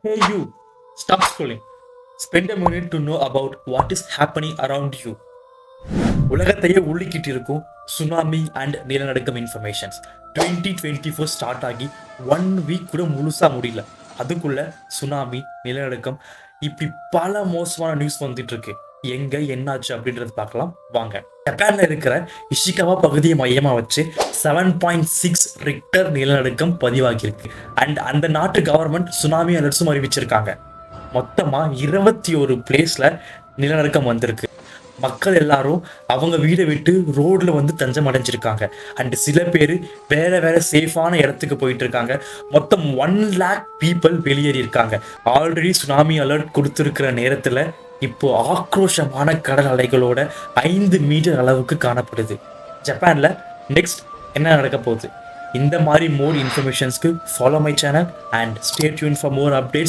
Hey you, stop scrolling. Spend a minute to know about what is happening around you. உலகத்தையே உலுக்கிட்டு இருக்கும் tsunami and நிலநடுக்கம் informations 2024 start ஆகி 1 week கூட முழுசா முடியல. அதுக்குள்ள சுனாமி நிலநடுக்கம் இப்படி பல மோசமான நியூஸ் வந்துட்டு இருக்கு. எங்க என்னாச்சு அப்படின்றது பார்க்கலாம் வாங்க. ஜப்பான்ல இருக்கிற இஷிகாவா பகுதியை மையமா வச்சு 7.6 ரிக்டர் நிலநடுக்கம் பதிவாகியிருக்கு. அண்ட் அந்த நாட்டு கவர்மெண்ட் சுனாமி அலர்ட்ஸும் அறிவிச்சிருக்காங்க. மொத்தமா 21 பிளேஸ்ல நிலநடுக்கம் வந்திருக்கு. மக்கள் எல்லாரும் அவங்க வீடை விட்டு ரோட்ல வந்து தஞ்சம் அடைஞ்சிருக்காங்க. அண்ட் சில பேர் வேற வேற சேஃபான இடத்துக்கு போயிட்டு இருக்காங்க. மொத்தம் 1 lakh பீப்புள் வெளியேறி இருக்காங்க. ஆல்ரெடி சுனாமி அலர்ட் கொடுத்துருக்கிற நேரத்துல இப்போ ஆக்ரோஷமான கடல் அலைகளோட 5 மீட்டர் அளவுக்கு காணப்படுது. ஜப்பான்ல நெக்ஸ்ட் என்ன நடக்க போகுது? இந்த மாதிரி மோர் இன்ஃபர்மேஷன்ஸ்க்கு follow my channel and stay tuned for more updates.